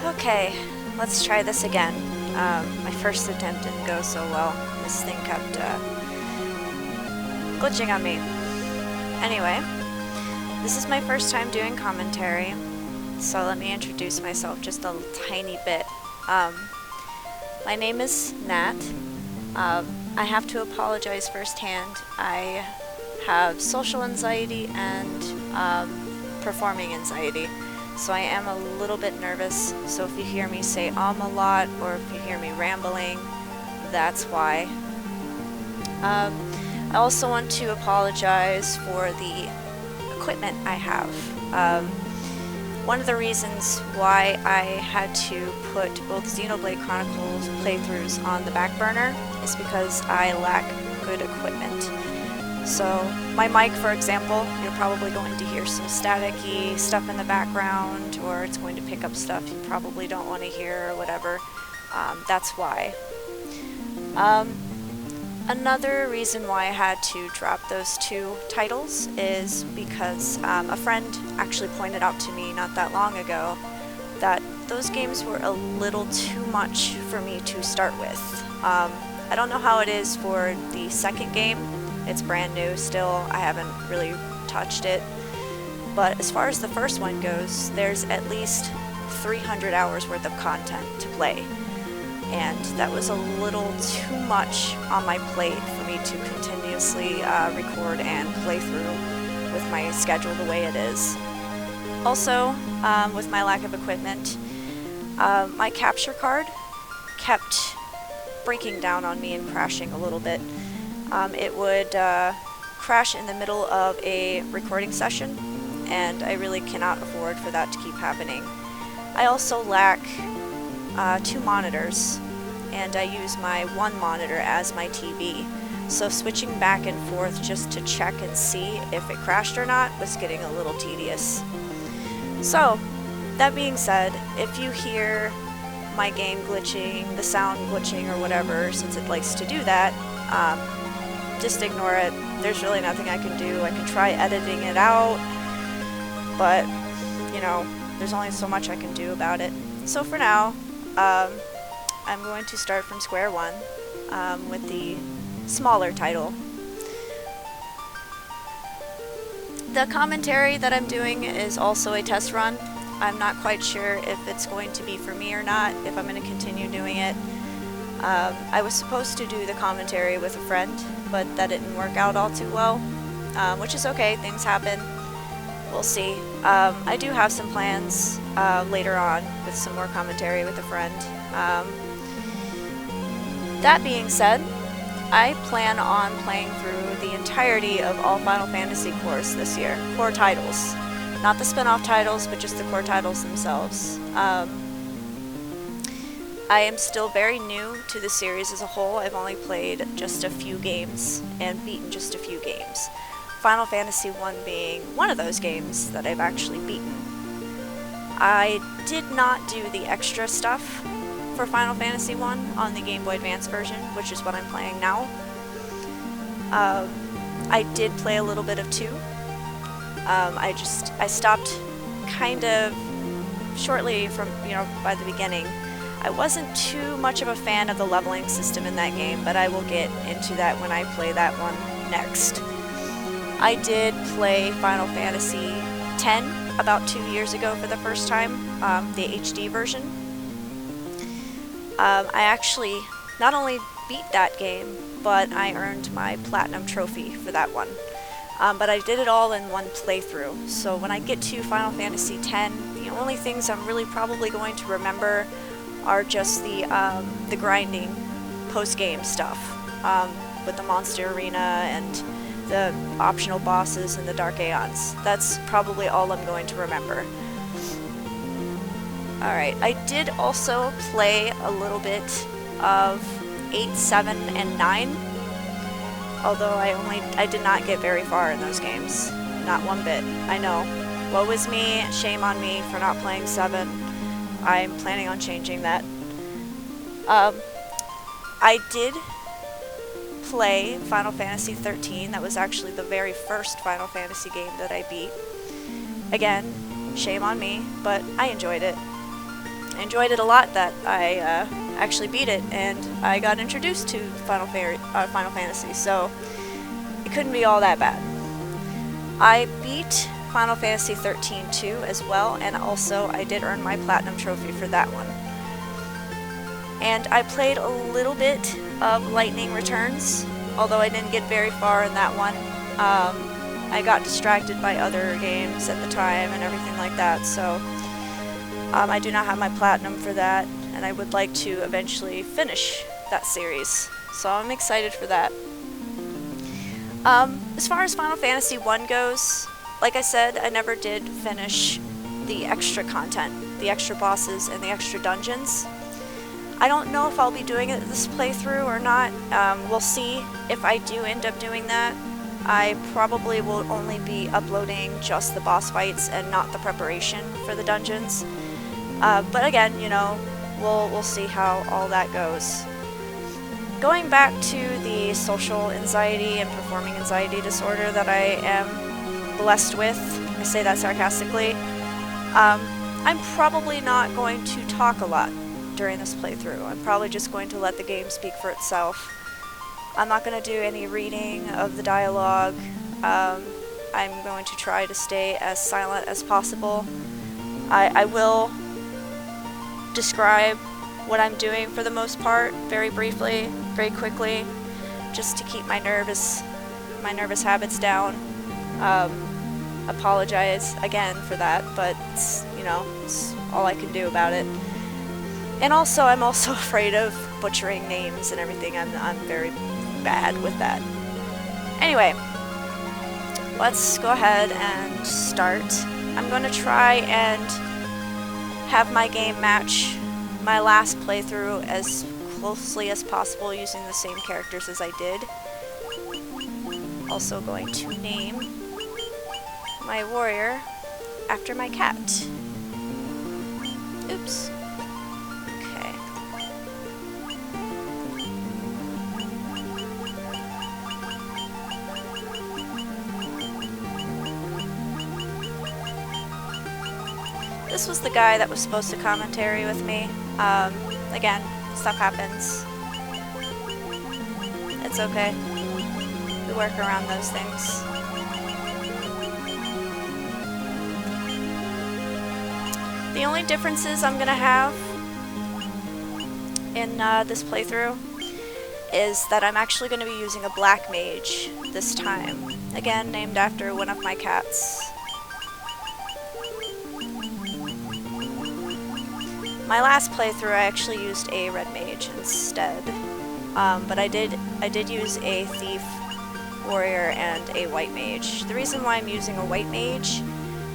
Okay, let's try this again. My first attempt didn't go so well. This thing kept glitching on me. Anyway, this is my first time doing commentary, so let me introduce myself just a tiny bit. My name is Nat. I have to apologize firsthand. I have social anxiety and performing anxiety. So I am a little bit nervous, so if you hear me say a lot, or if you hear me rambling, that's why. I also want to apologize for the equipment I have. One of the reasons why I had to put both Xenoblade Chronicles playthroughs on the back burner is because I lack good equipment. So my mic, for example, you're probably going to hear some staticky stuff in the background, or it's going to pick up stuff you probably don't want to hear or whatever. That's why. Another reason why I had to drop those two titles is because a friend actually pointed out to me not that long ago that those games were a little too much for me to start with. I don't know how it is for the second game. It's brand new still, I haven't really touched it. But as far as the first one goes, there's at least 300 hours worth of content to play. And that was a little too much on my plate for me to continuously record and play through with my schedule the way it is. Also, with my lack of equipment, my capture card kept breaking down on me and crashing a little bit. It would crash in the middle of a recording session, and I really cannot afford for that to keep happening. I also lack 2 monitors, and I use my one monitor as my TV, so switching back and forth just to check and see if it crashed or not was getting a little tedious. So, that being said, if you hear my game glitching, the sound glitching or whatever, since it likes to do that, just ignore it. There's really nothing I can do. I can try editing it out, but, you know, there's only so much I can do about it. So for now, I'm going to start from square one with the smaller title. The commentary that I'm doing is also a test run. I'm not quite sure if it's going to be for me or not, if I'm going to continue doing it. I was supposed to do the commentary with a friend, but that didn't work out all too well, which is okay, things happen. We'll see. I do have some plans later on with some more commentary with a friend. That being said, I plan on playing through the entirety of all Final Fantasy cores this year. Core titles. Not the spin-off titles, but just the core titles themselves. I am still very new to the series as a whole. I've only played just a few games and beaten just a few games. Final Fantasy 1 being one of those games that I've actually beaten. I did not do the extra stuff for Final Fantasy 1 on the Game Boy Advance version, which is what I'm playing now. I did play a little bit of 2. I stopped kind of shortly from, by the beginning. I wasn't too much of a fan of the leveling system in that game, but I will get into that when I play that one next. I did play Final Fantasy X about 2 years ago for the first time, the HD version. I actually not only beat that game, but I earned my Platinum Trophy for that one. But I did it all in one playthrough, so when I get to Final Fantasy X, the only things I'm really probably going to remember are just the grinding post-game stuff with the Monster Arena and the optional bosses and the Dark Aeons. That's probably all I'm going to remember. Alright, I did also play a little bit of 8, 7, and 9, although I did not get very far in those games. Not one bit. I know. Woe is me, shame on me for not playing 7. I'm planning on changing that. I did play Final Fantasy 13. That was actually the very first Final Fantasy game that I beat. Again, shame on me, but I enjoyed it. I enjoyed it a lot that I actually beat it, and I got introduced to Final Fantasy, so it couldn't be all that bad. I beat Final Fantasy 13 too as well, and also I did earn my Platinum Trophy for that one. And I played a little bit of Lightning Returns, although I didn't get very far in that one. I got distracted by other games at the time and everything like that, so I do not have my Platinum for that, and I would like to eventually finish that series, so I'm excited for that. As far as Final Fantasy 1 goes, like I said, I never did finish the extra content, the extra bosses, and the extra dungeons. I don't know if I'll be doing it this playthrough or not. We'll see if I do end up doing that. I probably will only be uploading just the boss fights and not the preparation for the dungeons. But again, you know, we'll see how all that goes. Going back to the social anxiety and performing anxiety disorder that I am blessed with, I say that sarcastically, I'm probably not going to talk a lot during this playthrough. I'm probably just going to let the game speak for itself. I'm not going to do any reading of the dialogue. I'm going to try to stay as silent as possible. I will describe what I'm doing for the most part, very briefly, very quickly, just to keep my nervous habits down. Apologize again for that, but it's, you know, it's all I can do about it. And also, I'm also afraid of butchering names and everything. I'm very bad with that. Anyway, let's go ahead and start. I'm going to try and have my game match my last playthrough as closely as possible using the same characters as I did. Also going to name my warrior after my cat. Oops. Okay. This was the guy that was supposed to commentary with me. Again, stuff happens. It's okay. We work around those things. The only differences I'm gonna have in this playthrough is that I'm actually gonna be using a black mage this time. Again, named after one of my cats. My last playthrough I actually used a red mage instead, but I did use a thief, warrior, and a white mage. The reason why I'm using a white mage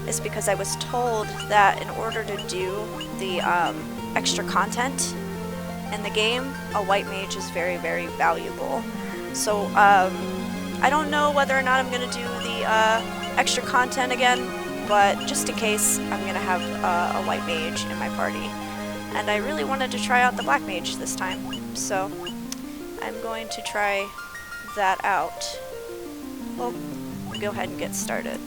is because I was told that in order to do the extra content in the game, a white mage is very, very valuable. So I don't know whether or not I'm going to do the extra content again, but just in case, I'm going to have a white mage in my party. And I really wanted to try out the black mage this time, so I'm going to try that out. Well, go ahead and get started.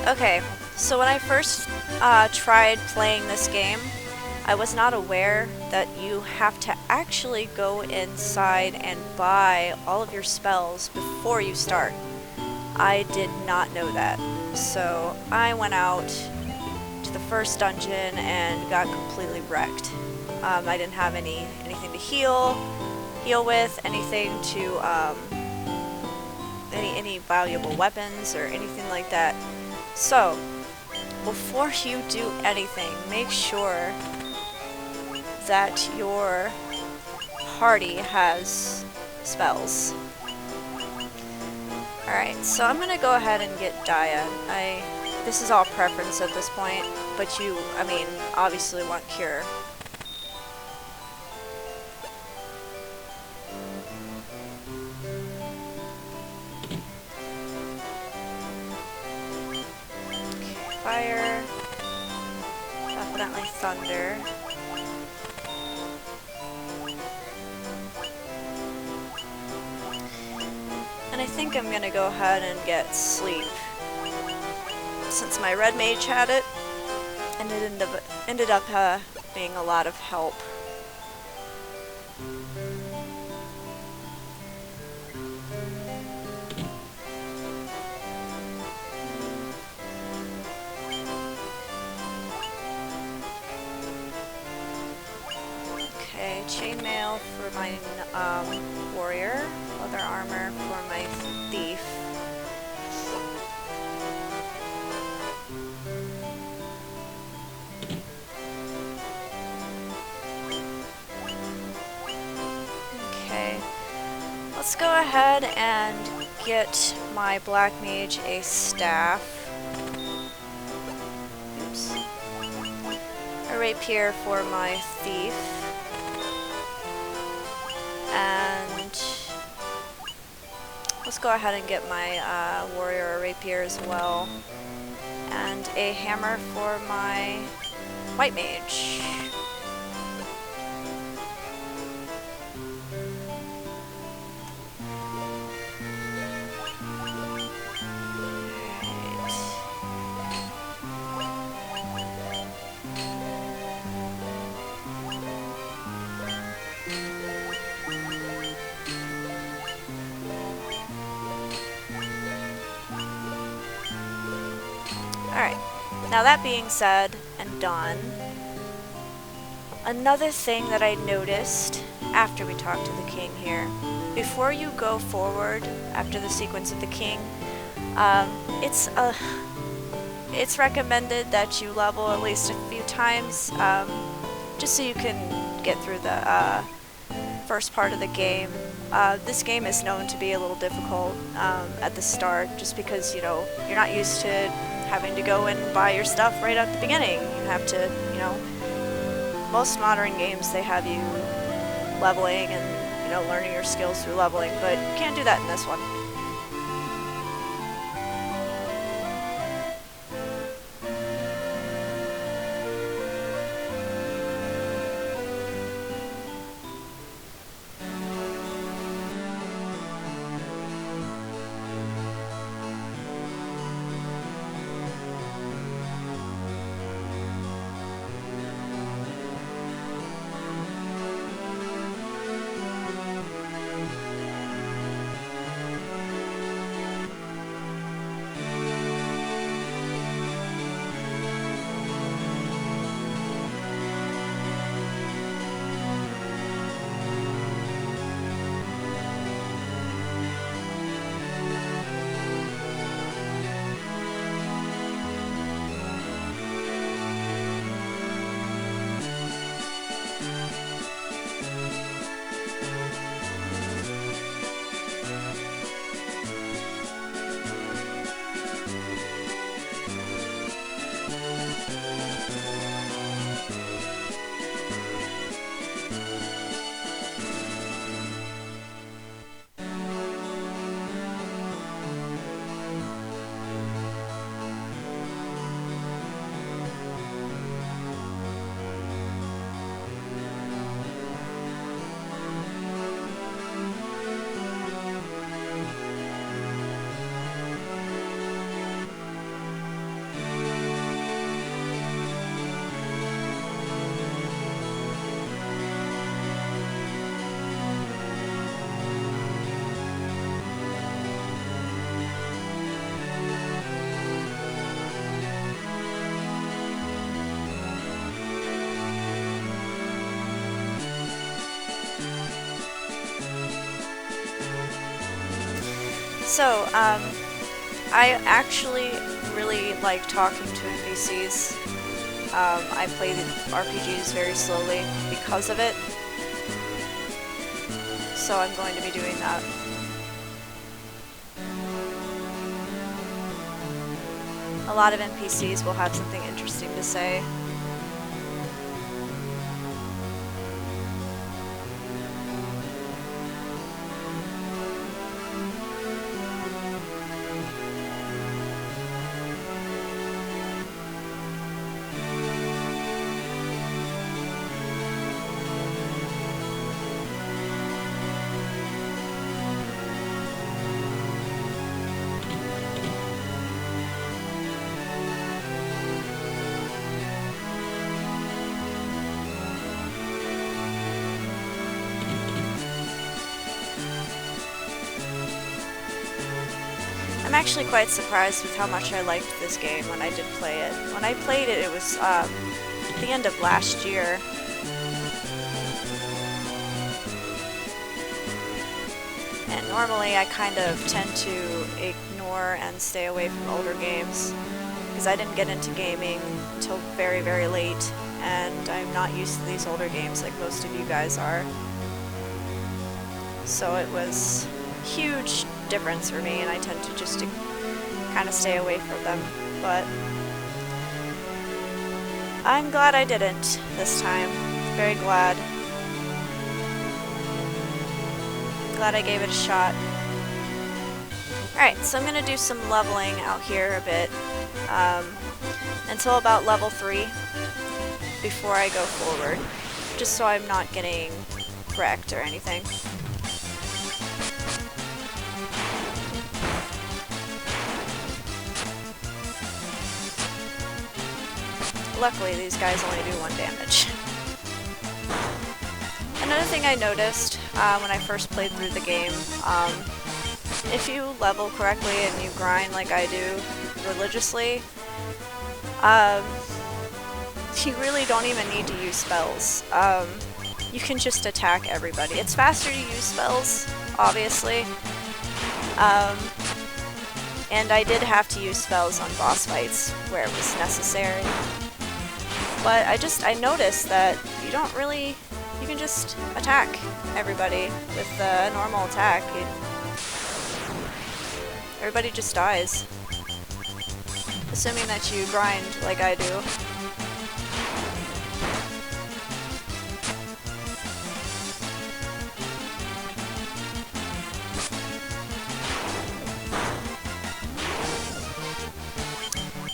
Okay, so when I first tried playing this game, I was not aware that you have to actually go inside and buy all of your spells before you start. I did not know that, so I went out to the first dungeon and got completely wrecked. I didn't have anything to heal with, anything to any valuable weapons or anything like that. So before you do anything, make sure that your party has spells. Alright, so I'm gonna go ahead and get Dia. This is all preference at this point, but you, obviously want Cure. Okay, fire. Definitely thunder. And I think I'm gonna go ahead and get sleep, since my red mage had it, and it ended up being a lot of help. Okay, chainmail for my warrior, leather armor for my thief. Okay, let's go ahead and get my black mage a staff. Oops. A rapier for my thief. And let's go ahead and get my warrior a rapier as well. And a hammer for my white mage. Alright, now that being said and done, another thing that I noticed after we talked to the king here, before you go forward after the sequence of the king, it's recommended that you level at least a few times, just so you can get through the first part of the game. This game is known to be a little difficult at the start, just because, you know, you're not used to having to go and buy your stuff right at the beginning. You have to, you know, most modern games, they have you leveling and, you know, learning your skills through leveling, but you can't do that in this one. So, I actually really like talking to NPCs. I play the RPGs very slowly because of it. So I'm going to be doing that. A lot of NPCs will have something interesting to say. I'm actually quite surprised with how much I liked this game when I did play it. When I played it, it was the end of last year. And normally I kind of tend to ignore and stay away from older games because I didn't get into gaming until very, very late, and I'm not used to these older games like most of you guys are. So it was a huge difference for me, and I tend to just kind of stay away from them. But I'm glad I didn't this time. Very glad. Glad I gave it a shot. Alright, so I'm going to do some leveling out here a bit until about level 3 before I go forward, just so I'm not getting wrecked or anything. Luckily, these guys only do 1 damage. Another thing I noticed when I first played through the game, if you level correctly and you grind like I do religiously, you really don't even need to use spells. You can just attack everybody. It's faster to use spells, obviously, and I did have to use spells on boss fights where it was necessary. But I noticed that you can just attack everybody with a normal attack. Everybody just dies. Assuming that you grind like I do.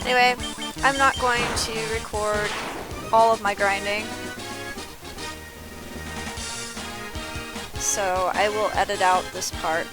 Anyway, I'm not going to record all of my grinding, so I will edit out this part.